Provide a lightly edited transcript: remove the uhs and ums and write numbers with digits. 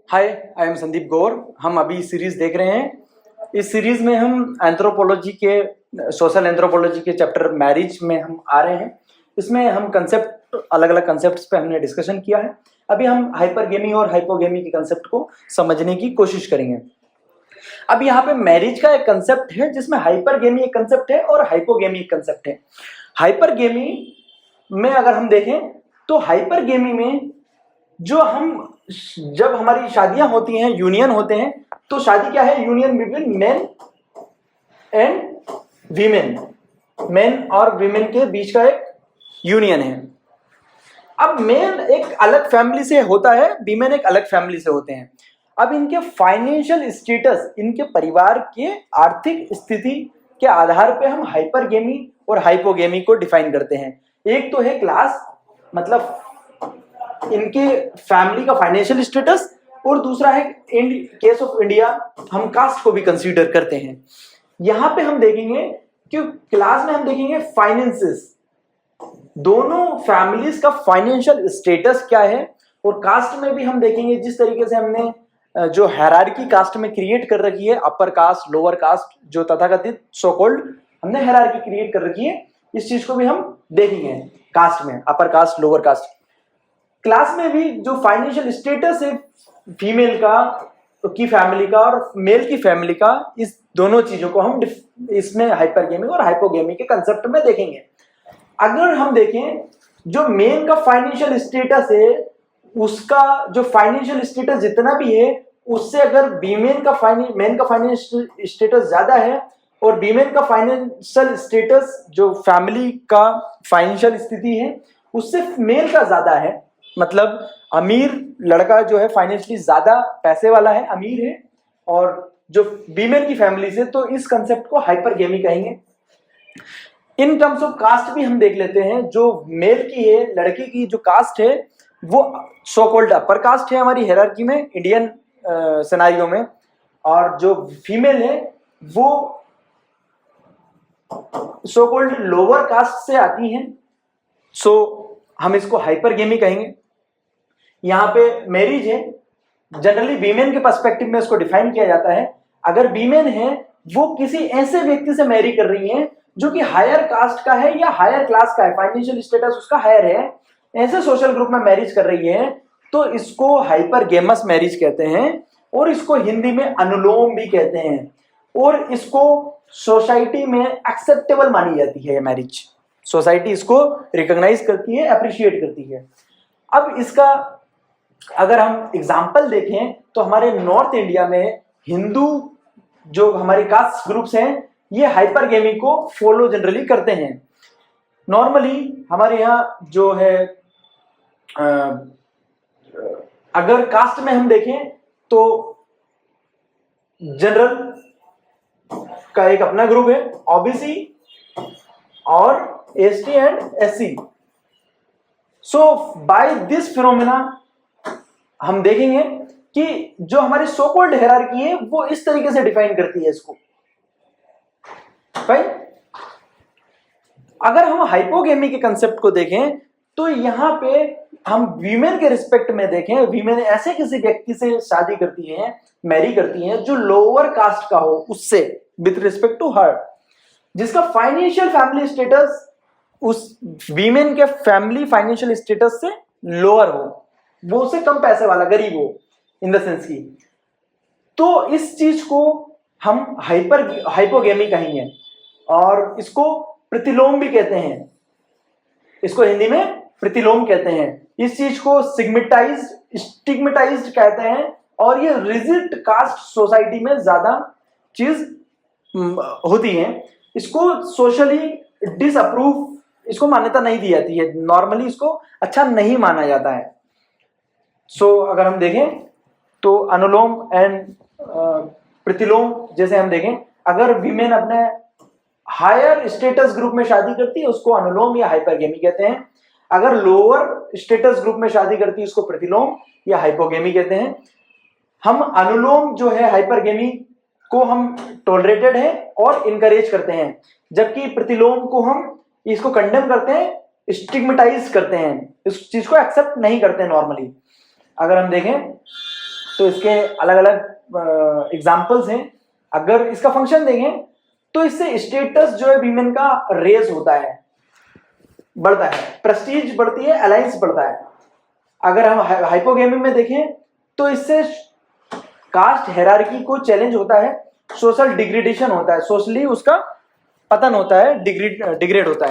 Hi, I am Sandeep गौर। हम अभी series देख रहे हैं। इस सीरीज में हम एंथ्रोपोलॉजी के सोशल एंथ्रोपोलॉजी के चैप्टर मैरिज में हम आ रहे हैं। इसमें हम कंसेप्ट अलग अलग कंसेप्ट्स पे हमने डिस्कशन किया है। अभी हम हाइपरगेमी और हाइपोगेमी के कंसेप्ट को समझने की कोशिश करेंगे। अब यहाँ पे मैरिज का एक कंसेप्ट है जिसमें हाइपरगेमी एक कंसेप्ट है और हाइपोगेमी एक कंसेप्ट है। हाइपरगेमी में अगर हम देखें तो हाइपरगेमी में जब हमारी शादियां होती हैं, यूनियन होते हैं, तो शादी क्या है? Union between main and women. Main और वीमेन के बीच का एक यूनियन है। अब मेन एक अलग फैमिली से होता है, वीमेन एक अलग फैमिली से होते हैं। अब इनके फाइनेंशियल स्टेटस, इनके परिवार के आर्थिक स्थिति के आधार पे हम हाइपरगेमी और हाइपोगेमी को डिफाइन करते हैं। एक तो है क्लास, मतलब इनके फैमिली का फाइनेंशियल स्टेटस, और दूसरा है इन केस ऑफ इंडिया हम कास्ट को भी कंसीडर करते हैं। यहां पे हम देखेंगे कि क्लास में हम देखेंगे फाइनेंसेस, दोनों फैमिलीज का फाइनेंशियल स्टेटस क्या है, और कास्ट में भी हम देखेंगे जिस तरीके से हमने जो हायरार्की कास्ट में क्रिएट कर रखी है, अपर कास्ट लोअर कास्ट, जो तथाकथित सो कॉल्ड हमने हायरार्की क्रिएट कर रखी है, इस चीज को भी हम देखेंगे कास्ट में, upper caste lower caste. Class में भी जो फाइनेंशियल स्टेटस है फीमेल की फैमिली का और मेल की फैमिली का, इस दोनों चीजों को हम इसमें हाइपरगेमी और हाइपोगेमी के कंसेप्ट में देखेंगे। अगर हम देखें जो मेन का फाइनेंशियल स्टेटस है, उसका जो फाइनेंशियल स्टेटस जितना भी है, उससे अगर मेन का फाइनेंशियल स्टेटस ज्यादा है और वीमेन का फाइनेंशियल स्टेटस, जो फैमिली का फाइनेंशियल स्थिति है, उससे मेल का ज्यादा है, मतलब अमीर लड़का जो है फाइनेंशियली ज्यादा पैसे वाला है, अमीर है, और जो वीमेन की फैमिली से, तो इस कंसेप्ट को हाइपरगेमी कहेंगे। इन टर्म्स ऑफ कास्ट भी हम देख लेते हैं। जो मेल की है, लड़की की जो कास्ट है, वो सो कॉल्ड अपर कास्ट है हमारी हायरार्की में, इंडियन सिनेरियो में, और जो फीमेल है वो सो कॉल्ड लोअर कास्ट से आती हैं, सो हम इसको हाइपरगेमी कहेंगे। यहाँ पे मैरिज है, जनरली वीमेन के पर्सपेक्टिव में इसको डिफाइन किया जाता है। अगर वीमेन है वो किसी ऐसे व्यक्ति से मैरी कर रही है जो कि हायर कास्ट का है या हायर क्लास का है, फाइनेंशियल स्टेटस उसका हायर है, ऐसे सोशल ग्रुप में मैरिज कर रही है, तो इसको हाइपरगेमस मैरिज कहते हैं, और इसको हिंदी में अनुलोम भी कहते हैं, और इसको सोसाइटी में एक्सेप्टेबल मानी जाती है। ये मैरिज सोसाइटी इसको रिकॉग्नाइज करती है, अप्रिशिएट करती है। अब इसका अगर हम एग्जाम्पल देखें तो हमारे नॉर्थ इंडिया में हिंदू जो हमारे कास्ट ग्रुप्स हैं, ये हाइपरगेमी को फॉलो जनरली करते हैं। नॉर्मली हमारे यहाँ जो है अगर कास्ट में हम देखें तो जनरल का एक अपना ग्रुप है, ओबीसी और ST and SC. So by this phenomena हम देखेंगे कि जो हमारी सो कॉल्ड हायरार्की है वो इस तरीके से डिफाइन करती है इसको। राइट? अगर हम हाइपोगेमी के कंसेप्ट को देखें तो यहां पे हम वीमेन के रिस्पेक्ट में देखें, वीमेन ऐसे किसी व्यक्ति से शादी करती हैं, मैरी करती हैं जो लोअर कास्ट का हो, उससे विद रिस्पेक्ट टू हर, जिसका फाइनेंशियल फैमिली स्टेटस उस वीमेन के फैमिली फाइनेंशियल स्टेटस से लोअर हो, वो उससे कम पैसे वाला, गरीब हो इन द सेंस की, तो इस चीज को हम हाइपोगेमी कहेंगे। और इसको प्रतिलोम भी कहते हैं, इसको हिंदी में प्रतिलोम कहते हैं। इस चीज को स्टिग्मेटाइज्ड कहते हैं, और ये रिजिड कास्ट सोसाइटी में ज्यादा चीज होती है। इसको सोशली डिसअप्रूव, इसको मान्यता नहीं दी जाती है, नॉर्मली इसको अच्छा नहीं माना जाता है। अगर हम देखें तो अनुलोम एंड प्रतिलोम जैसे हम देखें, अगर वीमेन अपने हायर स्टेटस ग्रुप में शादी करती है उसको अनुलोम या हाइपरगेमी कहते हैं। अगर लोअर स्टेटस ग्रुप में शादी करती है उसको प्रतिलोम या हाइपोगेमी कहते हैं। हम अनुलोम जो है हाइपरगेमी को हम टॉलरेटेड है और इनकरेज करते हैं, जबकि प्रतिलोम को हम इसको कंडेम करते हैं, स्टिग्मेटाइज करते हैं, इस चीज को एक्सेप्ट नहीं करते हैं नॉर्मली। अगर हम देखें तो इसके अलग अलग एग्जाम्पल्स हैं। अगर इसका फंक्शन देखें तो इससे स्टेटस जो है वीमेन का रेज होता है, बढ़ता है, प्रेस्टीज बढ़ती है, अलायंस बढ़ता है। अगर हम हाइपोगेमी में देखें तो इससे कास्ट हायरार्की को चैलेंज होता है, सोशल डिग्रेडेशन होता है, सोशली उसका पतन होता है, डिग्रेड होता है।